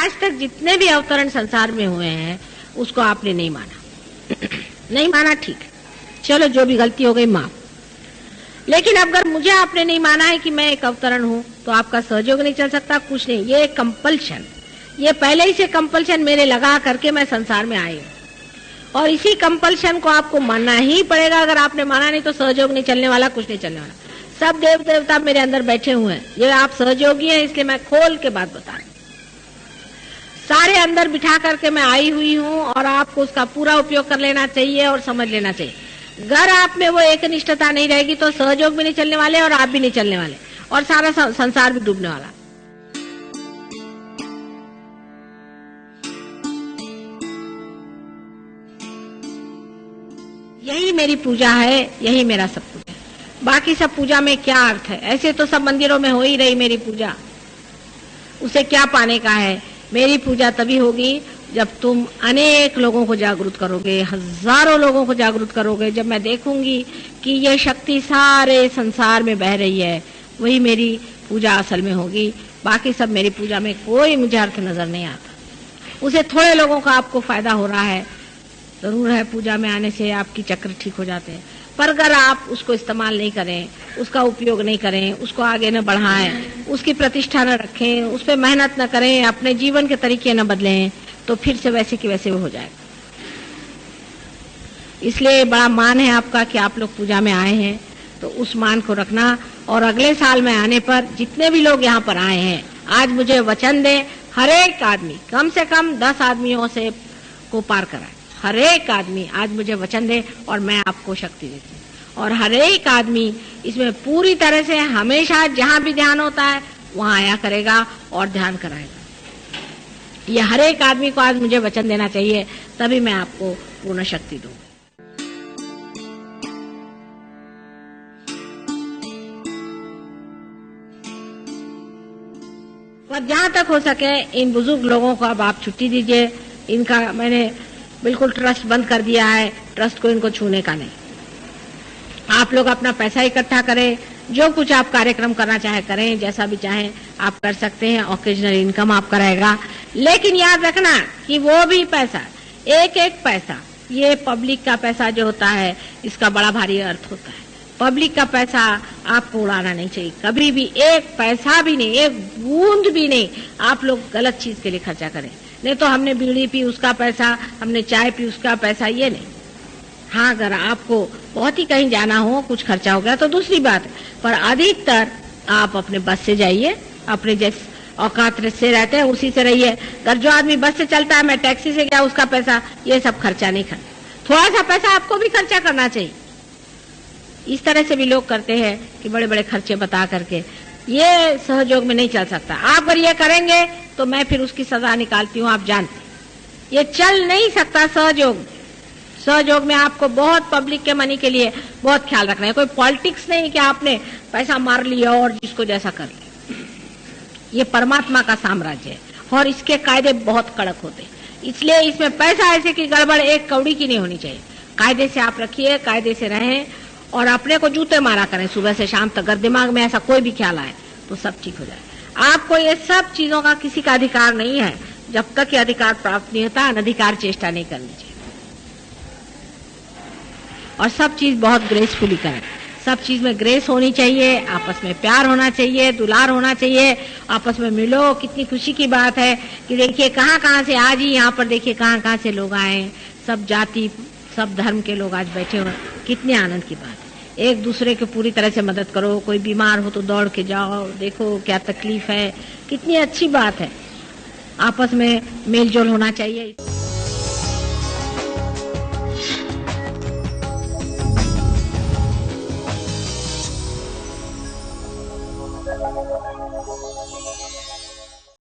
आज तक जितने भी अवतरण संसार में हुए हैं उसको आपने नहीं माना। नहीं माना, ठीक है, चलो जो भी गलती हो गई माफ। लेकिन अगर मुझे आपने नहीं माना है कि मैं एक अवतरण हूं तो आपका सहयोग नहीं चल सकता, कुछ नहीं। ये कंपल्शन, ये पहले ही से कंपल्शन मेरे लगा करके मैं संसार में आई हूँ और इसी कंपल्शन को आपको मानना ही पड़ेगा। अगर आपने माना नहीं तो सहयोग नहीं चलने वाला, कुछ नहीं चलने वाला। सब देव देवता मेरे अंदर बैठे हुए हैं, ये आप सहयोगी हैं, इसलिए मैं खोल के बात बता रही हूँ। सारे अंदर बिठा करके मैं आई हुई हूँ और आपको उसका पूरा उपयोग कर लेना चाहिए और समझ लेना चाहिए। अगर आप में वो एक निष्ठता नहीं रहेगी तो सहयोग भी नहीं चलने वाले और आप भी नहीं चलने वाले और सारा संसार भी डूबने वाला। यही मेरी पूजा है, यही मेरा सब कुछ है। बाकी सब पूजा में क्या अर्थ है? ऐसे तो सब मंदिरों में हो ही रही मेरी पूजा, उसे क्या पाने का है? मेरी पूजा तभी होगी जब तुम अनेक लोगों को जागरूक करोगे, हजारों लोगों को जागरूक करोगे। जब मैं देखूंगी कि ये शक्ति सारे संसार में बह रही है, वही मेरी पूजा असल में होगी। बाकी सब मेरी पूजा में कोई मुझे अर्थ नजर नहीं आता। उसे थोड़े लोगों का आपको फायदा हो रहा है, जरूर है, पूजा में आने से आपकी चक्र ठीक हो जाते हैं, पर अगर आप उसको इस्तेमाल नहीं करें, उसका उपयोग नहीं करें, उसको आगे न बढ़ाएं, उसकी प्रतिष्ठा न रखें, उस पर मेहनत न करें, अपने जीवन के तरीके न बदलें, तो फिर से वैसे की वैसे वो हो जाएगा। इसलिए बड़ा मान है आपका कि आप लोग पूजा में आए हैं, तो उस मान को रखना। और अगले साल में आने पर जितने भी लोग यहाँ पर आए हैं, आज मुझे वचन दें, हर एक आदमी कम से कम 10 आदमियों से को पार कराए। हर एक आदमी आज मुझे वचन दे और मैं आपको शक्ति देती हूँ। और हर एक आदमी इसमें पूरी तरह से हमेशा जहाँ भी ध्यान होता है वहाँ आया करेगा और ध्यान कराएगा। ये हर एक आदमी को आज मुझे वचन देना चाहिए, तभी मैं आपको पूर्ण शक्ति दूंगी। पर जहाँ तक हो सके इन बुजुर्ग लोगों को अब आप छुट्टी दीजिए। इनका मैंने बिल्कुल ट्रस्ट बंद कर दिया है, ट्रस्ट को इनको छूने का नहीं। आप लोग अपना पैसा इकट्ठा करें, जो कुछ आप कार्यक्रम करना चाहे करें, जैसा भी चाहे आप कर सकते हैं। ऑकेजनल इनकम आपका रहेगा, लेकिन याद रखना कि वो भी पैसा, एक एक पैसा, ये पब्लिक का पैसा जो होता है इसका बड़ा भारी अर्थ होता है। पब्लिक का पैसा आपको उड़ाना नहीं चाहिए कभी भी। एक पैसा भी नहीं, एक बूंद भी नहीं आप लोग गलत चीज के लिए खर्चा करें। नहीं तो हमने बीड़ी पी उसका पैसा, हमने चाय पी उसका पैसा, ये नहीं। हाँ, अगर आपको बहुत ही कहीं जाना हो, कुछ खर्चा हो गया तो दूसरी बात है, पर अधिकतर आप अपने बस से जाइए, अपने जिस औकात से रहते हैं उसी से रहिए। अगर जो आदमी बस से चलता है, मैं टैक्सी से गया, उसका पैसा, ये सब खर्चा नहीं करना। थोड़ा सा पैसा आपको भी खर्चा करना चाहिए। इस तरह से भी लोग करते हैं कि बड़े बड़े खर्चे बता करके, ये सहयोग में नहीं चल सकता। आप अगर ये करेंगे तो मैं फिर उसकी सजा निकालती हूँ, आप जानते। ये चल नहीं सकता सहयोग। सहयोग में आपको बहुत पब्लिक के मनी के लिए बहुत ख्याल रखना है। कोई पॉलिटिक्स नहीं कि आपने पैसा मार लिया और जिसको जैसा कर लिया। ये परमात्मा का साम्राज्य है और इसके कायदे बहुत कड़क होते हैं। इसलिए इसमें पैसा ऐसे की गड़बड़ एक कौड़ी की नहीं होनी चाहिए। कायदे से आप रखिए, कायदे से रहें और अपने को जूते मारा करें सुबह से शाम तक। अगर दिमाग में ऐसा कोई भी ख्याल आए तो सब ठीक हो जाए। आपको ये सब चीजों का किसी का अधिकार नहीं है जब तक ये अधिकार प्राप्त नहीं होता। अनधिकार चेष्टा नहीं करनी चाहिए और सब चीज बहुत ग्रेसफुली करें। सब चीज में ग्रेस होनी चाहिए, आपस में प्यार होना चाहिए, दुलार होना चाहिए, आपस में मिलो। कितनी खुशी की बात है कि देखिए कहाँ कहाँ से आज ही यहाँ पर देखिए कहाँ कहाँ से लोग आए, सब जाति सब धर्म के लोग आज बैठे हुए। कितने आनंद की बात है। एक दूसरे को पूरी तरह से मदद करो। कोई बीमार हो तो दौड़ के जाओ, देखो क्या तकलीफ है, कितनी अच्छी बात है। आपस में मेल जोल होना चाहिए।